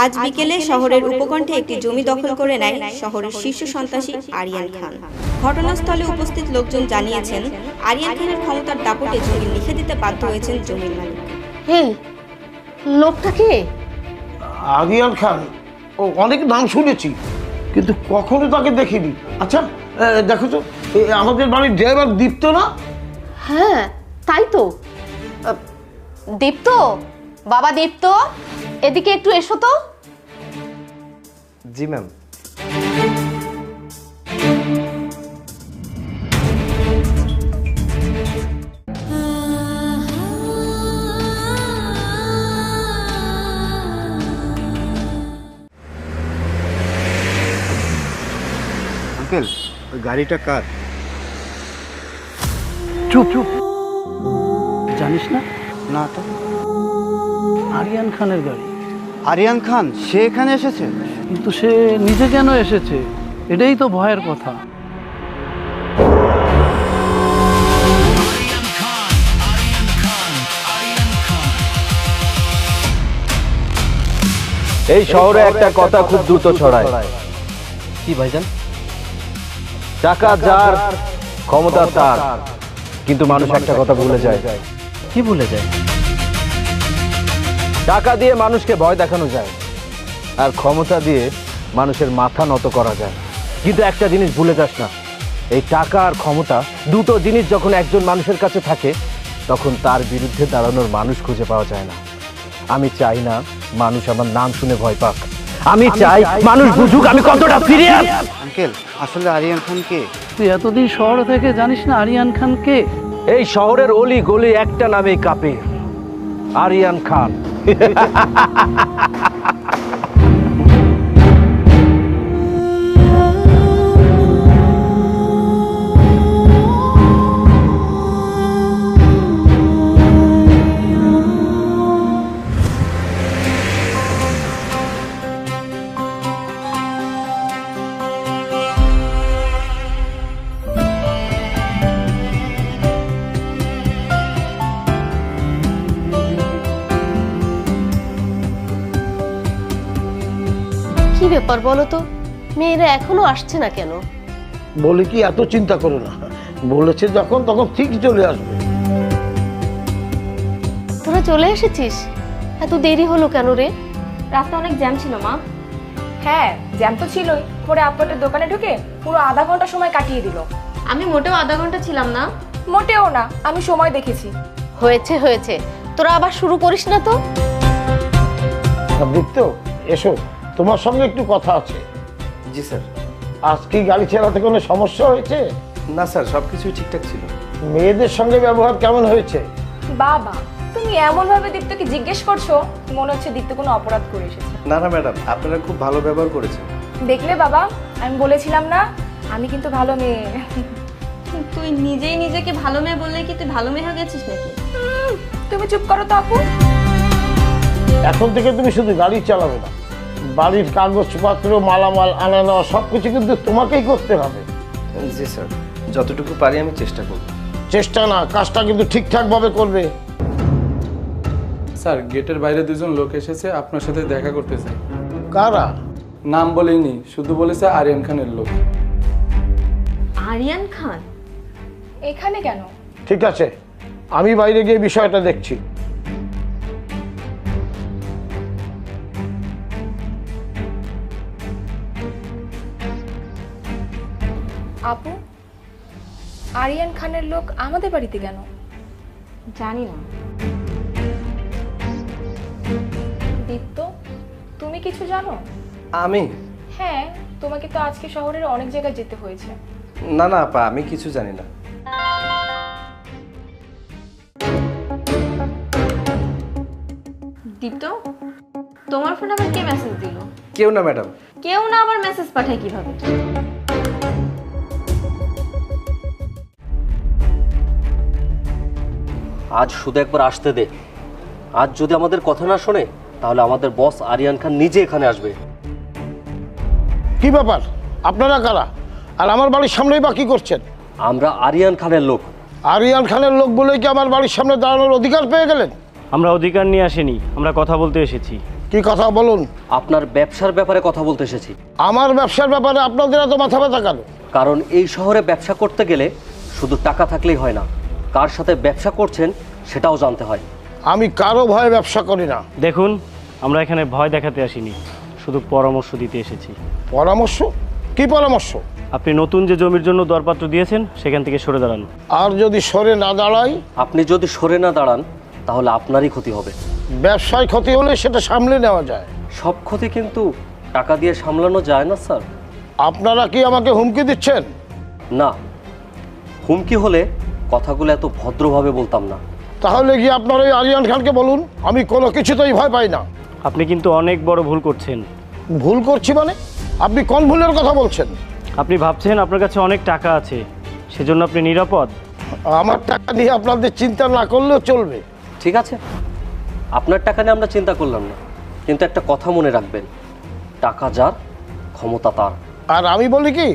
আজ বিকেলে শহরের উপকণ্ঠে একটি জমি দখল করে নেয় শহরের শীর্ষ সন্ত্রাসী আরিয়ান খান। ঘটনাস্থলে উপস্থিত লোকজন জানিয়েছেন, আরিয়ান খানের ক্ষমতার দাপটে জমি লিখে দিতে বাধ্য হয়েছেন জমির মালিক। এই লোকটা কে? আরিয়ান খান, ও অনেক নাম শুনেছি কিন্তু কখনো তাকে দেখিনি। আচ্ছা দেখো তো, আমাদের বাড়ির ড্রাইভার দীপ্ত না? হ্যাঁ তাই তো। দীপ্ত, বাবা দীপ্ত, এদিকে একটু এসো তো। জি ম্যাম। আঙ্কেল, ওই গাড়িটা কার? চুপ চুপ, জানিস না? না তো। আরিয়ান খানের গাড়ি। আরিয়ান খান সে এখানে এসেছে? কিন্তু সে নিজে কেন এসেছে, এটাই তো ভয়ের কথা। এই শহরে একটা কথা খুব দ্রুত ছড়ায়। কি ভাইজান? টাকা যার, ক্ষমতা তার, কিন্তু মানুষ একটা কথা ভুলে যায়। কি ভুলে যায়? টাকা দিয়ে মানুষকে ভয় দেখানো যায়, আর ক্ষমতা দিয়ে মানুষের মাথা নত করা যায়। কিন্তু একটা জিনিস ভুলে যাস না, এই টাকা আর ক্ষমতা দুটো জিনিস যখন একজন মানুষের কাছে থাকে, তখন তার বিরুদ্ধে দাঁড়ানোর মানুষ খুঁজে পাওয়া যায় না। আমি চাই না মানুষ আমার নাম শুনে ভয় পাক। আমি চাই মানুষ বুঝুক আমি কতটা সিরিয়াস। আঙ্কেল, আসলে আরিয়ান খান কে? তুই এতদিন শহর থেকে জানিস না আরিয়ান খান কে? এই শহরের অলি গলি একটা নামেই কাঁপে, আরিয়ান খান। কি ব্যাপার বলো তো, মেয়েরা এখনো আসছে না কেন? বলে কি এত চিন্তা করো না, বলেছে যখন তখন ঠিক চলে আসবে। তোরা চলে এসেছিস? এত দেরি হলো কেন রে? রাস্তা অনেক জ্যাম ছিল মা। হ্যাঁ, জ্যাম তো ছিলই। পরে আপলোটের দোকানে ঢুকে পুরো আধা ঘন্টা সময় কাটিয়ে দিল। আমি মোটেও আধা ঘন্টা ছিলাম না। মোটেও না, আমি সময় দেখেছি। হয়েছে হয়েছে, তোরা আবার শুরু করিস না তো। দীপ্ত, এসো, তোমার সঙ্গে একটু কথা আছে। জি স্যার। আজ কি গাড়ি চালাতে কোনো সমস্যা হয়েছে? না স্যার, সবকিছুই ঠিকঠাক ছিল। মেয়েদের সঙ্গে ব্যবহার কেমন হয়েছে? বাবা, তুমি এমন ভাবে দীপ্তকে জিজ্ঞেস করছো, মনে হচ্ছে দীপ্ত কোনো অপরাধ করে এসেছে। না না ম্যাডাম, আপনারা খুব ভালো ব্যবহার করেছেন। দেখলে বাবা, আমি বলেছিলাম না আমি কিন্তু ভালো মেয়ে। তুই নিজেই নিজেকে ভালো মেয়ে বললে কি তুই ভালো মেয়ে হয়ে গেছিস নাকি? তুমি চুপ করো তো আপু। এখন থেকে তুমি শুধু গাড়ি চালাবে না, বাড়ির কাগজপত্র, মালামাল আনা নেওয়া সবকিছু কিন্তু তোমাকেই করতে হবে। জি স্যার, যতটুকু পারি আমি চেষ্টা করব। চেষ্টা না, কাজটা কিন্তু ঠিকঠাক ভাবে করবে। স্যার, গেটের বাইরে দুজন লোক এসেছে আপনার সাথে দেখা করতে চাই। কারা? নাম বলেনি, শুধু বলেছে আরিয়ান খানের লোক। আরিয়ান খান এখানে কেন? ঠিক আছে, আমি বাইরে গিয়ে বিষয়টা দেখছি। আপু, আরিয়ান খানের লোক আমাদের বাড়িতে কেন? জানি না। দীপ্ত, তুমি কিছু জানো? আমি? হ্যাঁ, তোমাকে তো আজকে শহরের অনেক জায়গায় যেতে হয়েছে। না না আপা, আমি কিছু জানি না। দীপ্ত, তোমার ফোনে আবার কে মেসেজ দিল? কেউ না ম্যাডাম। কেউ না আবার মেসেজ পাঠায় কিভাবে? আজ শুধু একবার আসতে দে। আজ যদি আমাদের কথা না শোনে, তাহলে আমাদের বস আরিয়ান খান নিজে এখানে আসবে। কি ব্যাপার, আপনারা কারা? আর আমার বাড়ির সামনেই বা কি করছেন? আমরা আরিয়ান খানের লোক। আরিয়ান খানের লোক বলে কি আমার বাড়ির সামনে দাঁড়ানোর অধিকার পেয়ে গেলেন? আমরা অধিকার নিয়ে আসিনি, আমরা কথা বলতে এসেছি। কি কথা বলুন? আপনার ব্যবসার ব্যাপারে কথা বলতে এসেছি। আমার ব্যবসার ব্যাপারে আপনাদের এত মাথা ব্যথা কেন? কারণ এই শহরে ব্যবসা করতে গেলে শুধু টাকা থাকলেই হয় না, কার সাথে ব্যবসা করছেন সেটাও জানতে হয়। আমি কারো ভয়ে ব্যবসা করি না। দেখুন, আমরা এখানে ভয় দেখাতে আসিনি, শুধু পরামর্শ দিতে এসেছি। পরামর্শ? কি পরামর্শ? আপনি নতুন যে জমির জন্য দরপত্র দিয়েছেন সেখান থেকে সরে দাঁড়ান। আর যদি সরে না দাঁড়াই? আপনি যদি সরে না দাঁড়ান তাহলে আপনারই ক্ষতি হবে। ব্যবসায় ক্ষতি হলে সেটা সামলে নেওয়া যায়। সব ক্ষতি কিন্তু টাকা দিয়ে সামলানো যায় না স্যার। আপনারা কি আমাকে হুমকি দিচ্ছেন? না, হুমকি হলে কথাগুলো এত ভদ্রভাবে বলতাম না। তাহলে গিয়ে আপনারা ওই আরিয়ান খানকে বলুন আমি কোনো কিছুতেই ভয় পাই না। আপনি কিন্তু অনেক বড় ভুল করছেন। ভুল করছি মানে? আপনি কোন ভুলের কথা বলছেন? আপনি ভাবছেন আপনার কাছে অনেক টাকা আছে, সেজন্য আপনি নিরাপদ। আমার টাকা নিয়ে আপনাদের চিন্তা না করলেও চলবে। ঠিক আছে, আপনার টাকা নিয়ে আমরা চিন্তা করলাম না, কিন্তু একটা কথা মনে রাখবেন, টাকা যার ক্ষমতা তার। আর আমি বলি কি,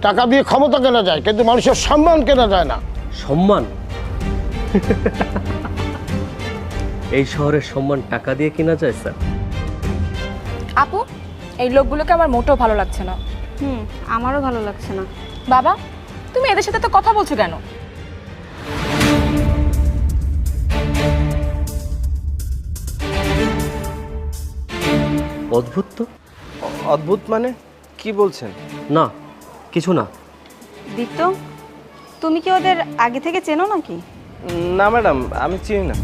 টাকা দিয়ে ক্ষমতা কেনা যায় কিন্তু মানুষের সম্মান কেনা যায় না। সম্মান? এই শহরের সম্মান টাকা দিয়ে কেনা যায় স্যার? আপু, এই লোকগুলোকে আমার মোটেও ভালো লাগছে না। আমারও ভালো লাগছে না। বাবা, তুমি এদের সাথে তো কথা বলছো কেন? অদ্ভুত তো। অদ্ভুত মানে কি বলছেন? না, কিছু না। দীপ্ত, তুমি কি ওদের আগে থেকে চেনো নাকি? না ম্যাডাম, আমি চিনি না।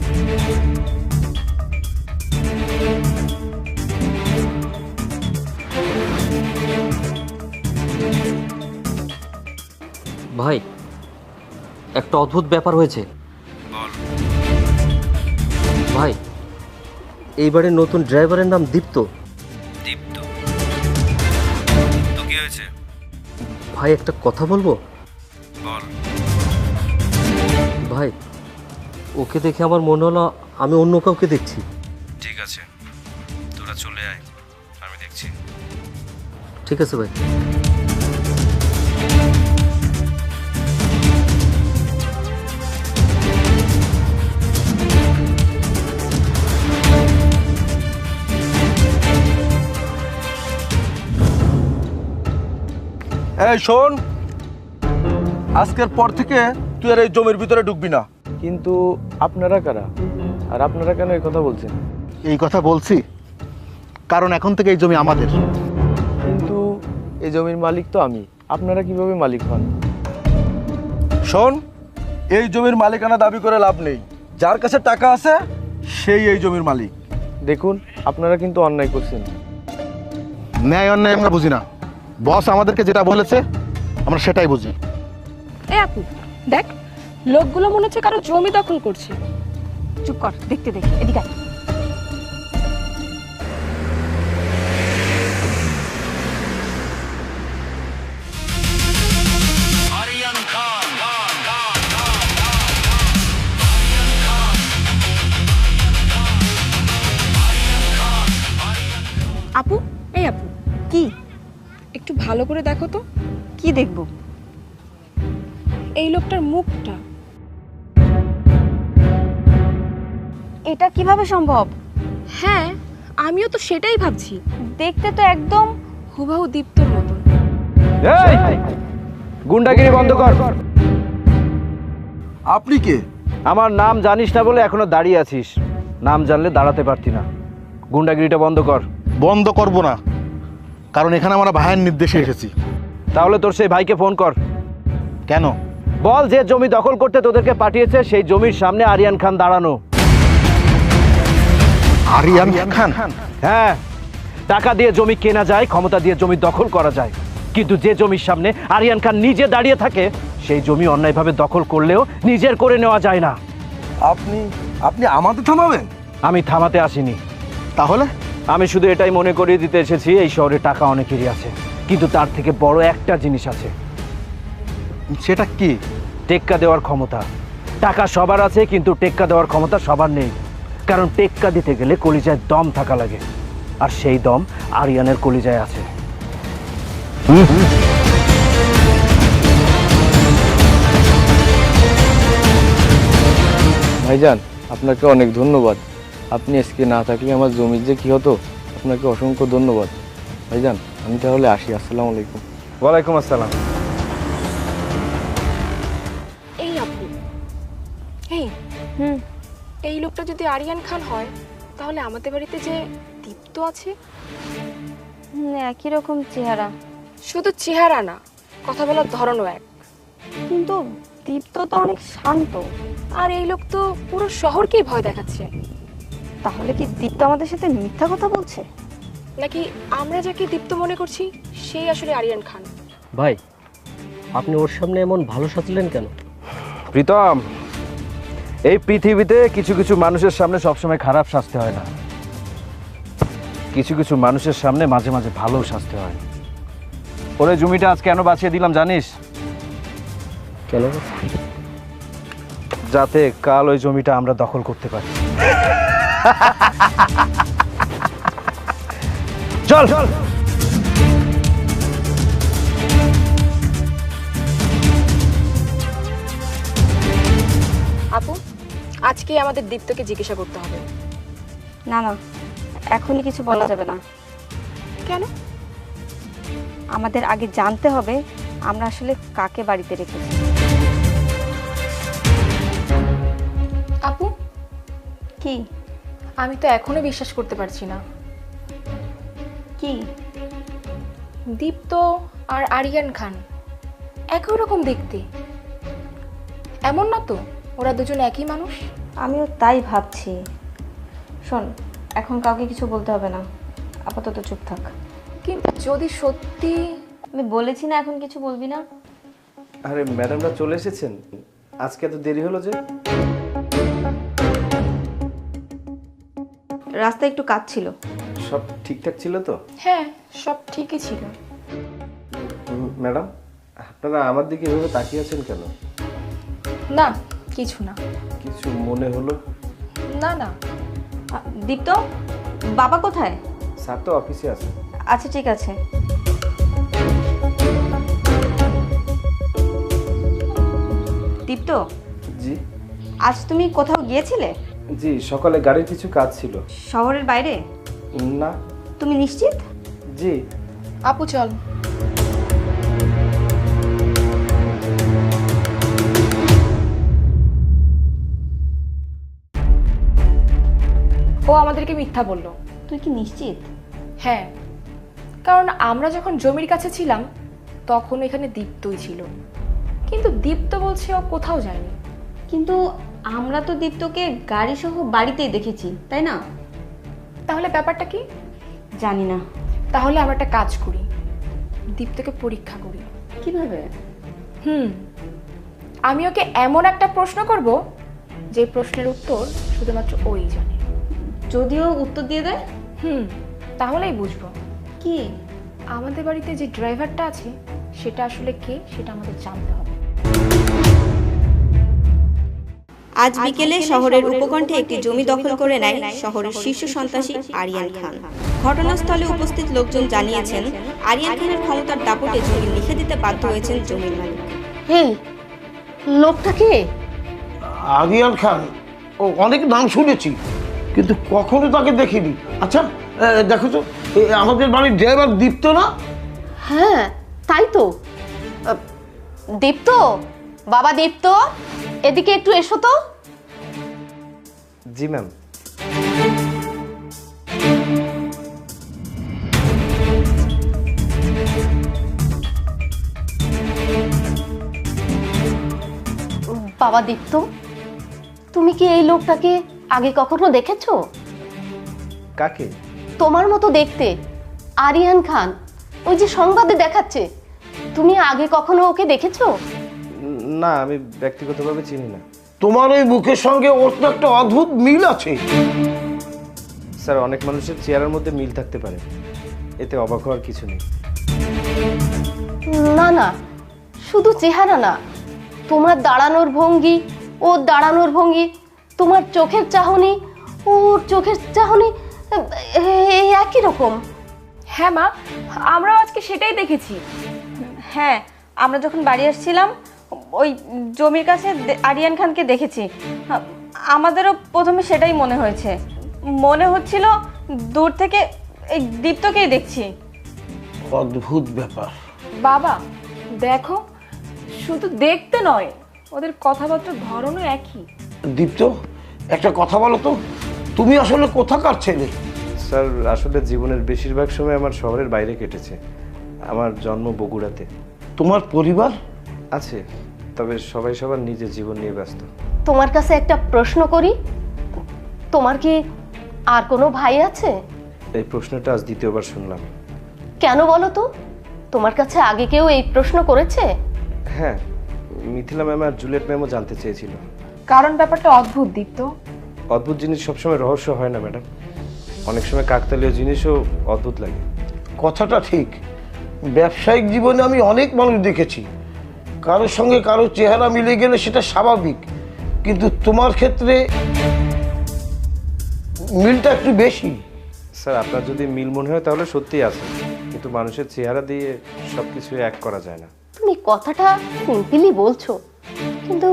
ভাই, একটা অদ্ভুত ব্যাপার হয়েছে। ভাই, এইবারে নতুন ড্রাইভারের নাম দীপ্ত। দীপ্ত? তো কি হয়েছে? ভাই, একটা কথা বলবো? বল। ভাই, ওকে দেখে আমার মনে হলো আমি অন্য কাউকে দেখছি। ঠিক আছে, তোরা চলে আয়, আমি দেখছি। ঠিক আছে ভাই। এই শোন, আজকের পর থেকে তুই আর এই জমির ভিতরে ঢুকবি না। কিন্তু আপনারা কারা, আর আপনারা কেন এই কথা বলছেন? এই কথা বলছি কারণ এখন থেকে এই জমি আমাদের। কিন্তু এই জমির মালিক তো আমি, আপনারা কিভাবে মালিক হন? শোন, এই জমির মালিকানা দাবি করে লাভ নেই। যার কাছে টাকা আছে সেই এই জমির মালিক। দেখুন, আপনারা কিন্তু অন্যায় করছেন। ন্যায় অন্যায় আমরা বুঝি না, বস আমাদেরকে যেটা বলেছে আমরা সেটাই বুঝি। এ আপু, দেখ, লোকগুলো মনে হচ্ছে কারো জমি দখল করছে। চুপ কর, দেখতে দেখি, এদিকে আয়। আপু, এই আপু, কি? একটু ভালো করে দেখো তো। কি দেখবো? এই লোকটার মুখটা। এটা কিভাবে সম্ভব? হ্যাঁ, আমিও তো সেটাই ভাবছি। দেখতে তো একদম হুবাহু দীপ্তর মতন। এই গুন্ডাগিরি বন্ধ কর। আপনি কে? আমার নাম জানিস না বলে এখনো দাঁড়িয়ে আছিস, নাম জানলে দাঁড়াতে পারতি না। গুন্ডাগিরিটা বন্ধ কর। বন্ধ করব না, কারণ এখানে আমরা ভাইয়ের নির্দেশে এসেছি। তাহলে তোর সেই ভাইকে ফোন কর। কেন? বল যে জমি দখল করতে তোদেরকে পাঠিয়েছে সেই জমির সামনে আরিয়ান খান দাঁড়ানো। আরিয়ান খান? হ্যাঁ, টাকা দিয়ে জমি কেনা যায়, ক্ষমতা দিয়ে জমি দখল করা যায়, কিন্তু যে জমির সামনে আরিয়ান খান নিজে দাঁড়িয়ে থাকে সেই জমি অন্যায়ভাবে দখল করলেও নিজের করে নেওয়া যায় না। আপনি আমাদের থামাবেন? আমি থামাতে আসিনি। তাহলে? আমি শুধু এটাই মনে করিয়ে দিতে এসেছি এই শহরে টাকা অনেকেরই আছে, কিন্তু তার থেকে বড় একটা জিনিস আছে। সেটা কি? টেক্কা দেওয়ার ক্ষমতা। টাকা সবার আছে, কিন্তু টেক্কা দেওয়ার ক্ষমতা সবার নেই। কারণ টেক্কা দিতে গেলে কলিজায় দম থাকা লাগে, আর সেই দম আরিয়ানের কলিজায় আছে। ভাইজান, আপনাকে অনেক ধন্যবাদ। আপনি আজকে না থাকলে আমার জমির যে কী হতো। আপনাকে অসংখ্য ধন্যবাদ ভাইজান। আমি তাহলে আসি। আসসালামু আলাইকুম। ওয়ালাইকুম আসসালাম। এই আপু, এই এই লোকটা যদি আরিয়ান খান হয়, তাহলে আমাদের বাড়িতে যে দীপ্ত আছে, একই রকম চেহারা। শুধু চেহারা না, কথা বলার ধরনও এক। কিন্তু দীপ্ত তো অনেক শান্ত। আর এই লোক তো পুরো শহরকেই ভয় দেখাচ্ছে। তাহলে কি দীপ্ত আমাদের সাথে মিথ্যা কথা বলছে? নাকি আমরা যাকে দীপ্ত মনে করছি সেই আসলে আরিয়ান খান? ভাই, আপনি ওর সামনে এমন ভালো সাজলেন কেন? প্রীতম, এই পৃথিবীতে কিছু কিছু মানুষের সামনে সবসময় খারাপ সাজতে হয় না, কিছু কিছু মানুষের সামনে মাঝে মাঝে ভালো সাজতে হয়। ওরে জমিটা আজ কেন বাঁচিয়ে দিলাম জানিস? কেন? যাতে কাল ওই জমিটা আমরা দখল করতে পারি। চল চল। আপু, আজকে আমাদের দীপ্তকে জিজ্ঞাসা করতে হবে। না না, এখনই কিছু বলা যাবে না। কেন? আমাদের আগে জানতে হবে আমরা আসলে কাকে বাড়িতে রেখেছি। আপু, কি? আমি তো এখনো বিশ্বাস করতে পারছি না। কি? দীপ্ত আর আরিয়ান খান একই রকম দেখতে। এমন না তো ওরা দুজন একই মানুষ? আমিও তাই ভাবছি। শোন, এখন কাউকে কিছু বলতে হবে না, আপাতত চুপ থাক। কিন্তু যদি সত্যি... আমি বলেছি না এখন কিছু বলবি না। আরে ম্যাডামরা চলে এসেছেন, আজকে এত দেরি হলো যে? রাস্তায় একটু কাজ ছিল। সব ঠিকঠাক ছিল তো? হ্যাঁ, সব ঠিকই ছিল। ম্যাডাম, আপনারা আমার দিকে এভাবে তাকিয়ে আছেন কেন? না, কিছু না। কিছু মনে হলো? না না। দীপ্ত, বাবা কোথায়? স্যার তো অফিসে আছে। আচ্ছা ঠিক আছে। দীপ্ত, জি। আজ তুমি কোথাও গিয়েছিলে? জি, সকালে গাড়ির কিছু কাজ ছিল। শহরের বাইরে? না। তুমি নিশ্চিত? জি। আপু চল। ও আমাদেরকে মিথ্যা বলল। তুই কি নিশ্চিত? হ্যাঁ, কারণ আমরা যখন জমির কাছে ছিলাম তখন এখানে দীপ্তই ছিল, কিন্তু দীপ্ত বলছে ও কোথাও যায়নি। কিন্তু আমরা তো দীপ্তকে গাড়ি সহ বাড়িতেই দেখেছি, তাই না? তাহলে ব্যাপারটা কি? জানি না। তাহলে আমরা একটা কাজ করি, দীপ্তকে পরীক্ষা করি। কিভাবে? আমি ওকে এমন একটা প্রশ্ন করব যে প্রশ্নের উত্তর শুধুমাত্র ওই জানে। যদিও উত্তর দিয়ে দেয়? তাহলেই বুঝবো কি আমাদের বাড়িতে যে ড্রাইভারটা আছে সেটা আসলে কে, সেটা আমাদের জানতে হবে। আজ বিকেলে শহরের উপকণ্ঠে একটি জমি দখল করে নেয় শহরের শীর্ষ সন্ত্রাসী আরিয়ান খান। ঘটনাস্থলে উপস্থিত লোকজন জানিয়েছেন, আরিয়ান খানের ক্ষমতার দাপটে জমি লিখে দিতে বাধ্য হয়েছেন জমির মালিক। এই লোকটা কে? আরিয়ান খান, ও অনেক নাম শুনেছি কিন্তু কখনো তাকে দেখিনি। আচ্ছা দেখো তো, আমাদের বাড়ির ড্রাইভার দীপ্ত না? হ্যাঁ তাই তো। দীপ্ত, বাবা দীপ্ত, এদিকে একটু এসো তো। জি ম্যাম। বাবা দীপ্ত, তুমি কি এই লোকটাকে আগে কখনো দেখেছো? কাকে? তোমার মতো দেখতে, আরিয়ান খান, ওই যে সংবাদে দেখাচ্ছে। তুমি আগে কখনো ওকে দেখেছো? না, আমি ব্যক্তিগতভাবে চিনি না। তোমার ওই মুখের সঙ্গে ওর তো একটা অদ্ভুত মিল আছে। স্যার, অনেক মানুষের চেহারার মধ্যে মিল থাকতে পারে, এতে অবাক হওয়ার কিছু নেই। না না, শুধু চেহারা না, তোমার দাঁড়ানোর ভঙ্গি, ওর দাঁড়ানোর ভঙ্গি, তোমার চোখের চাহনি, ওর চোখের চাহনি একই রকম। হ্যাঁ মা, আমরাও আজকে সেটাই দেখেছি। হ্যাঁ, আমরা যখন বাড়ি আসছিলাম ওই জমির কাছে আরিয়ান খানকে দেখেছি। আমাদেরও প্রথমে সেটাই মনে হয়েছে। মনে হচ্ছিল দূর থেকে এই দীপ্তকেই দেখছি। অদ্ভুত ব্যাপার। বাবা দেখো, শুধু দেখতে নয়, ওদের কথাবার্তার ধরনও একই। দীপ্ত, একটা কথা বলো তো, তুমি আসলে কোথাকার ছেলে? স্যার আসলে জীবনের বেশিরভাগ সময় আমার শহরের বাইরে কেটেছে। আমার জন্ম বগুড়াতে। তোমার পরিবার আছে, তবে সবাই সবার নিজের জীবন নিয়ে ব্যস্ত। তোমার কাছে একটা প্রশ্ন করি, তোমার কি আর কোনো ভাই আছে? এই প্রশ্নটা আজ দ্বিতীয়বার শুনলাম। কেন বলো তো, তোমার কাছে আগে কেউ এই প্রশ্ন করেছে? হ্যাঁ, মিথিলা ম্যাম আর জুলিয়েট ম্যামও জানতে চেয়েছিল। কারণ ব্যাপারটা অদ্ভুত দীপ্ত। অদ্ভুত জিনিস সবসময় রহস্য হয় না ম্যাডাম, অনেক সময় কাকতালীয় জিনিসও অদ্ভুত লাগে। কথাটা ঠিক। ব্যবসায়িক জীবনে আমি অনেক মানুষ দেখেছি, কারোর সঙ্গে কারো চেহারা মিলে গেলে সেটা স্বাভাবিক, কিন্তু তোমার ক্ষেত্রে মিলটা একটু বেশি। স্যার আপনার যদি মিল মনে হয় তাহলে সত্যিই আছে, কিন্তু মানুষের চেহারা দিয়ে সব কিছু এক করা যায় না। তুমি কথাটা সিম্পলি বলছো, কিন্তু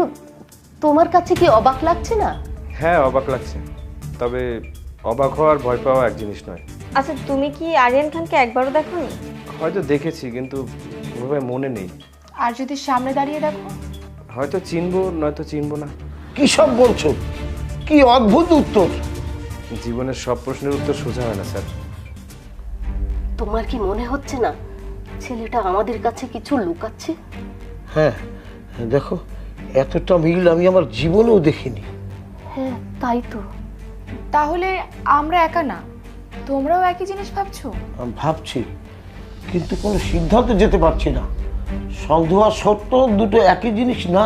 তোমার কাছে কি অবাক লাগছে না? হ্যাঁ অবাক লাগছে, তবে অবাক হওয়ার ভয় পাওয়া এক জিনিস নয়। আচ্ছা, তুমি কি আরিয়ান খানকে একবারও দেখোনি? হয়তো দেখেছি, কিন্তু ওভাবে মনে নেই। আর যদি সামনে দাঁড়িয়ে দেখো? হয়তো চিনবো, নয়তো চিনবো না। কি সব বলছো? কি অদ্ভুত উত্তর! জীবনের সব প্রশ্নের উত্তর সোজা হয় না স্যার। তোমার কি মনে হচ্ছে না ছেলেটা আমাদের কাছে কিছু লুকাচ্ছে? হ্যাঁ দেখো, এতটা মিল আমি আমার জীবনেও দেখিনি। হ্যাঁ তাই তো। তাহলে আমরা একা না, তোমরাও একই জিনিস ভাবছো? আমি ভাবছি, কিন্তু কোনো সিদ্ধান্তে যেতে পারছি না। সন্দেহ আর সত্য দুটো একই জিনিস না।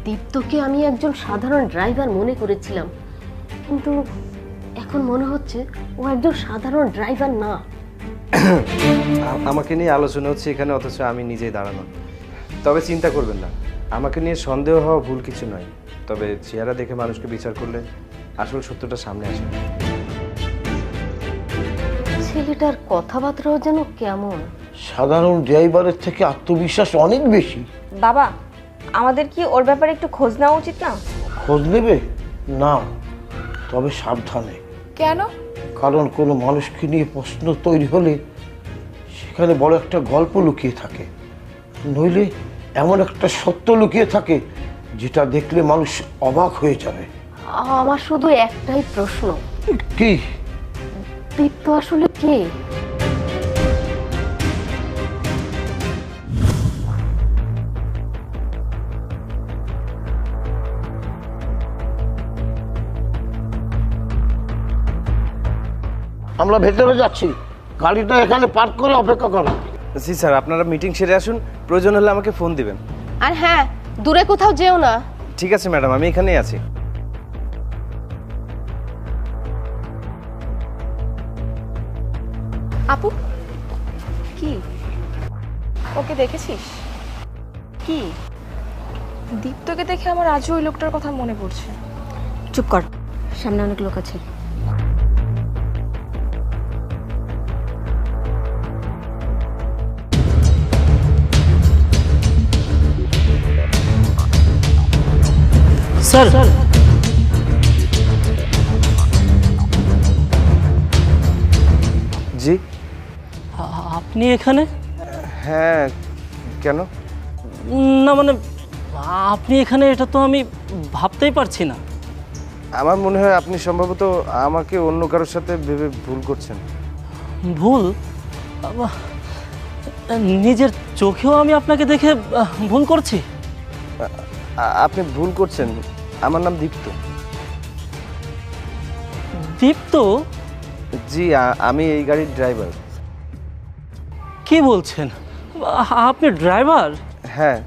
দীপ্তকে আমি একজন সাধারণ ড্রাইভার মনে করেছিলাম, কিন্তু এখন মনে হচ্ছে ও একজন সাধারণ ড্রাইভার না। আমাকে নিয়ে আলোচনা হচ্ছে এখানে, অথচ আমি নিজেই দাঁড়ানো। তবে চিন্তা করবেন না, আমাকে নিয়ে সন্দেহ হওয়া ভুল কিছু নয়, তবে চেহারা দেখে মানুষকে বিচার করলে আসল সত্যটা সামনে আসে। ছেলেটার কথাবার্তাও যেন কেমন। সাধারণ ড্রাইভারের থেকে আত্মবিশ্বাস অনেক বেশি। বাবা, আমাদের কি ওর ব্যাপারে একটু খোঁজ নেওয়া উচিত না? খোঁজ নেবে না, তবে সাবধানে। কেন? কারণ কোনো মানুষকে নিয়ে প্রশ্ন তৈরি হলে সেখানে বড় একটা গল্প লুকিয়ে থাকে, নইলে এমন একটা সত্য লুকিয়ে থাকে যেটা দেখলে মানুষ অবাক হয়ে যাবে। আমার শুধু একটাই প্রশ্ন, কি দীপ্ত আসলে কে? আমরা ভেতরে যাচ্ছি, গাড়িটা এখানে পার্ক করে অপেক্ষা করো। জি স্যার, আপনারা মিটিং সেরে আসুন, প্রয়োজন হলে আমাকে ফোন দিবেন। আর হ্যাঁ, দূরে কোথাও যেও না। ঠিক আছে ম্যাডাম, আমি এখানেই আছি। আপু, কি ওকে দেখেছিস? কি? দীপ্তকে দেখে আমার আজও ওই লোকটার কথা মনে পড়ছে। চুপ কর, সামনে অনেক লোক আছে। স্যার, জি আপনি এখানে? হ্যাঁ, কেন? না মানে আপনি এখানে, এটা তো আমি ভাবতেই পারছি না। আমার মনে হয় আপনি সম্ভবত আমাকে অন্য কারোর সাথে ভেবে ভুল করছেন। ভুল? নিজের চোখেও আমি আপনাকে দেখে ভুল করছি? আপনি ভুল করছেন, আমার নাম দীপ্ত। দীপ্ত? জি, আমি এই গাড়ির ড্রাইভার। কি বলছেন? আপনি ড্রাইভার? হ্যাঁ।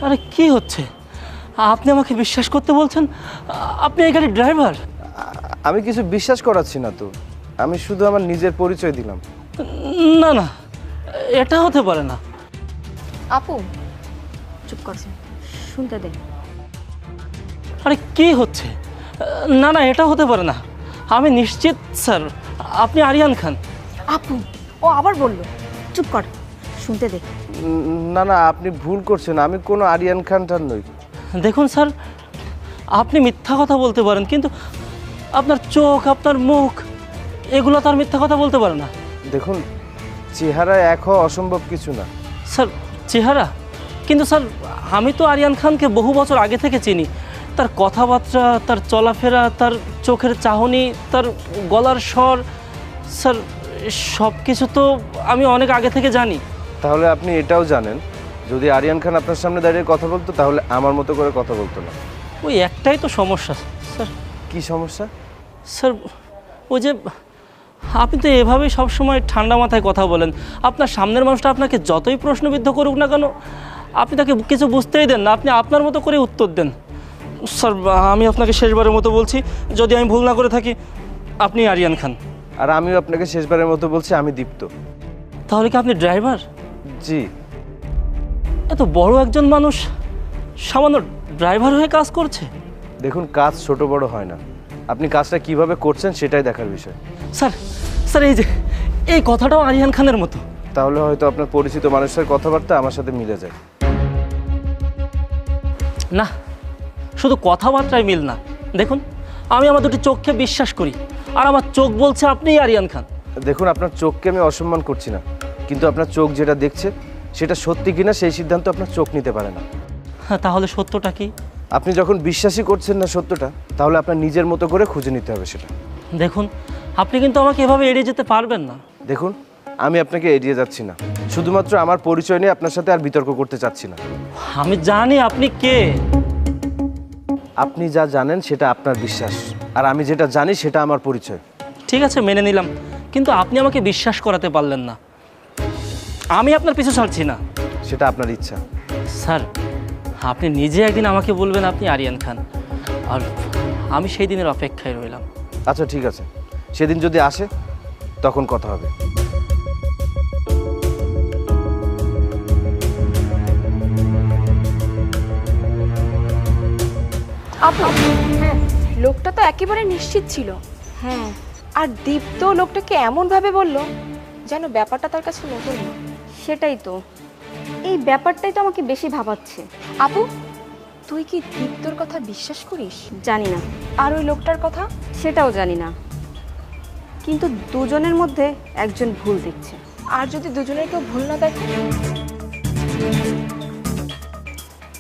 আরে কি হচ্ছে? আপনি আমাকে বিশ্বাস করতে বলছেন আপনি এই গাড়ির ড্রাইভার? আমি কিছু বিশ্বাস করাচ্ছি না তো, আমি শুধু আমার নিজের পরিচয় দিলাম। না না, এটা হতে পারে না। আপু চুপ করছেন, শুনতে দে। আরে কি হচ্ছে? না না, এটা হতে পারে না। আমি নিশ্চিত স্যার আপনি আরিয়ান খান। আপু, ও আবার বললো। চুপ কর, শুনতে দে। না না, আপনি ভুল করছেন, আমি কোনো আরিয়ান খান টান নই। দেখুন স্যার, আপনি মিথ্যা কথা বলতে পারেন, কিন্তু আপনার চোখ, আপনার মুখ, এগুলো তো আর মিথ্যা কথা বলতে পারে না। দেখুন, চেহারা এক হওয়া অসম্ভব কিছু না। স্যার চেহারা? কিন্তু স্যার আমি তো আরিয়ান খানকে বহু বছর আগে থেকে চিনি। তার কথাবার্তা, তার চলাফেরা, তার চোখের চাহনি, তার গলার স্বর, স্যার সব কিছু তো আমি অনেক আগে থেকে জানি। তাহলে আপনি এটাও জানেন, যদি আরিয়ান খান আপনার সামনে দাঁড়িয়ে কথা বলতো তাহলে আমার মতো করে কথা বলতো না। ওই একটাই তো সমস্যা স্যার। কি সমস্যা? স্যার ওই যে আপনি তো এভাবেই সবসময় ঠান্ডা মাথায় কথা বলেন। আপনার সামনের মানুষটা আপনাকে যতই প্রশ্নবিদ্ধ করুক না কেন, আপনি তাকে কিছু বুঝতেই দেন না, আপনি আপনার মতো করে উত্তর দেন। স্যার আমি আপনাকে শেষবারের মতো বলছি, যদি আমি ভুল না করে থাকি আপনি আরিয়ান খান। আর আমিও আপনাকে শেষবারের মতো বলছি, আমি দীপ্ত। তাহলে কি আপনি ড্রাইভার? জি। এত বড় একজন মানুষ সামান্য ড্রাইভার হয়ে কাজ করছে? দেখুন, কাজ ছোট বড় হয় না, আপনি কাজটা কিভাবে করছেন সেটাই দেখার বিষয়। স্যার স্যার এই যে এই কথাটাও আরিয়ান খানের মতো। তাহলে হয়তো আপনার পরিচিত মানুষের কথাবার্তা আমার সাথে মিলে যায়। না, শুধু কথাবার্তায় মিল না। দেখুন, আমি আমার দুটি চোখকে বিশ্বাস করি, আর আমার চোখ বলছে আপনিই আরিয়ান খান। দেখুন, আপনার চোখকে আমি অসম্মান করছি না, কিন্তু আপনার চোখ যেটা দেখছে সেটা সত্যি কিনা সেই সিদ্ধান্ত আপনার চোখ নিতে পারে না। হ্যাঁ, তাহলে সত্যটা কি? আপনি যখন বিশ্বাসই করছেন না সত্যটা, তাহলে আপনার নিজের মতো করে খুঁজে নিতে হবে সেটা। দেখুন, আপনি কিন্তু আমাকে এভাবে এড়িয়ে যেতে পারবেন না। দেখুন, আমি আপনাকে এড়িয়ে যাচ্ছি না, শুধুমাত্র আমার পরিচয় নিয়ে আপনার সাথে আর বিতর্ক করতে চাচ্ছি না। আমি জানি আপনি কে। আপনি যা জানেন সেটা আপনার বিশ্বাস, আর আমি যেটা জানি সেটা আমার পরিচয়। ঠিক আছে, মেনে নিলাম, কিন্তু আপনি আমাকে বিশ্বাস করাতে পারলেন না। আমি আপনার পিছু ছাড়ছি না। সেটা আপনার ইচ্ছা। স্যার, আপনি নিজে একদিন আমাকে বলবেন আপনি আরিয়ান খান, আর আমি সেই দিনের অপেক্ষায় রইলাম। আচ্ছা ঠিক আছে, সেদিন যদি আসে তখন কথা হবে। আপু, হ্যাঁ, লোকটা তো একেবারে নিশ্চিত ছিল। হ্যাঁ, আর দীপ্ত লোকটাকে এমন ভাবে বলল যেন ব্যাপারটা তার কাছে নতুন না। সেটাই তো, এই ব্যাপারটাই তো আমাকে বেশি ভাবাচ্ছে। আপু, তুই কি দীপ্তর কথা বিশ্বাস করিস? জানি না। আর ওই লোকটার কথা? সেটাও জানি না, কিন্তু দুজনের মধ্যে একজন ভুল দেখছে। আর যদি দুজনের কেউ ভুল না দেখে?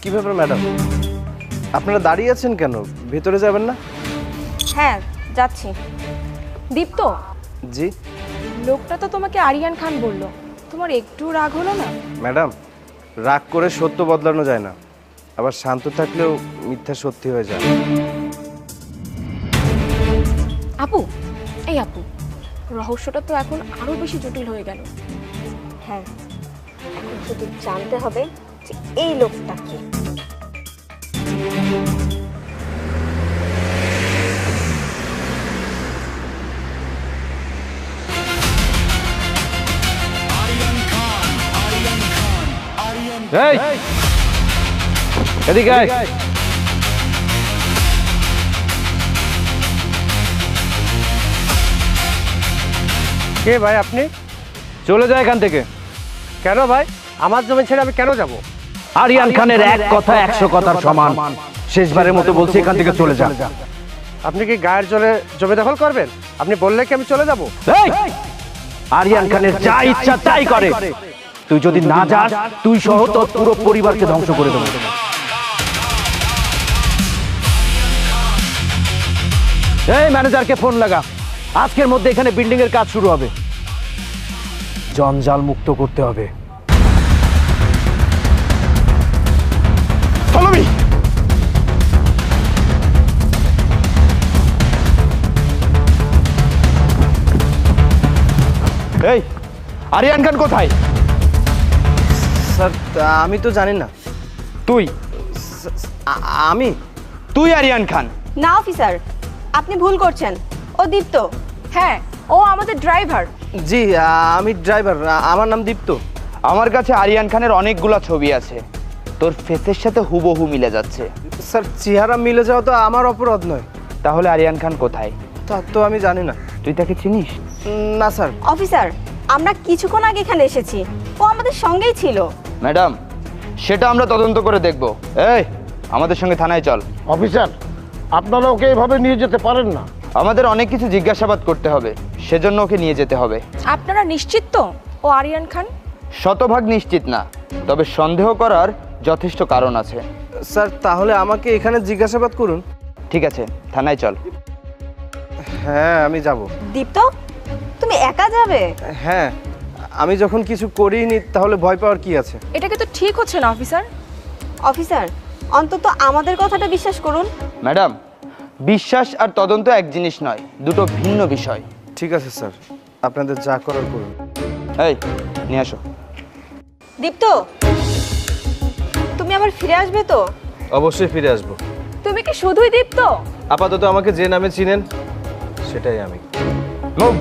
কি ব্যাপার ম্যাডাম, আপনারা দাঁড়িয়ে আছেন কেন? ভেতরে যাবেন না? হ্যাঁ, যাচ্ছি। দীপ্ত, জি। লোকটা তো তোমাকে আরিয়ান খান বলল, তোমার একটু রাগ হলো না? ম্যাডাম, রাগ করে সত্য বদলানো যায় না, আবার শান্ত থাকলেও মিথ্যা সত্যি হয়ে যায়। আপু, এই আপু, রহস্যটা তো এখন আরো বেশি জটিল হয়ে গেল। হ্যাঁ, এখন শুধু জানতে হবে যে এই লোকটা কে। এই, এদিকে আয়। কে ভাই আপনি? চলে যায় এখান থেকে। কেন ভাই? আমার জমি ছেড়ে আমি কেন যাব? আরিয়ান খানের এক কথা 100 কথার সমান। শেষবারের মতো বলছি, এখান থেকে চলে যা। আপনি কি গায়ের জলে জমি দখল করবেন? আপনি বললে কি আমি চলে যাব? আরিয়ান খানের যা ইচ্ছা তাই করে। তুই যদি না যাস, তুই সহ তোর পুরো পরিবারকে ধ্বংস করে দেবো। এই ম্যানেজারকে ফোন লাগা, আজকের মধ্যে এখানে বিল্ডিং এর কাজ শুরু হবে। জঞ্জাল মুক্ত করতে হবে। Follow me! এই, আরিয়ান খান কোথায়? স্যার, আমি তো জানি না। তুই? আমি? তুই আরিয়ান খান? না অফিসার, আপনি ভুল করছেন। ও দীপ্ত। হ্যাঁ, ও আমাদের ড্রাইভার। জি, আমি ড্রাইভার। আমার নাম দীপ্ত। আমার কাছে আরিয়ান খানের অনেকগুলো ছবি আছে, তোর ফেসের সাথে হুবহু মিলে যাচ্ছে। স্যার, চেহারা মিলে যাওয়া তো আমার অপরাধ নয়। তাহলে আরিয়ান খান কোথায়? তা তো আমি জানি না। তুই তাকে চিনিস? না স্যার। অফিসার, আমরা কিছুক্ষণ আগে এখানে এসেছি, ও আমাদের সঙ্গেই ছিল। ম্যাডাম, সেটা আমরা তদন্ত করে দেখব। এই, আমাদের সঙ্গে থানায় চল। অফিসার, আপনারা ওকে এভাবে নিয়ে যেতে পারেন না। আমাদের অনেক কিছু জিজ্ঞাসাবাদ করতে হবে, সেজন্য ওকে নিয়ে যেতে হবে। আপনারা নিশ্চিত তো ও আরিয়ান খান? শতভাগ নিশ্চিত না, তবে সন্দেহ করার যথেষ্ট কারণ আছে। স্যার তাহলে আমাকে এখানে জিজ্ঞাসাবাদ করুন। ঠিক আছে, থানায় চল। হ্যাঁ আমি যাব। দীপ্ত, তুমি একা যাবে? হ্যাঁ, আমি যখন কিছু করিনি তাহলে ভয় পাওয়ার কি আছে? এটাকে তো ঠিক হচ্ছে না অফিসার। অফিসার, অন্তত আমাদের কথাটা বিশ্বাস করুন। ম্যাডাম, বিশ্বাস আর তদন্ত এক জিনিস নয়, দুটো ভিন্ন বিষয়। ঠিক আছে স্যার, আপনাদের যা করার করুন। এই নিয়ে আসো। দীপ্ত, তুমি আবার ফিরে আসবে তো? অবশ্যই ফিরে আসবো। তুমি কি শুধুই দীপ্ত? আপাতত আমাকে যে নামে চিনেন সেটাই আমি। মুভ।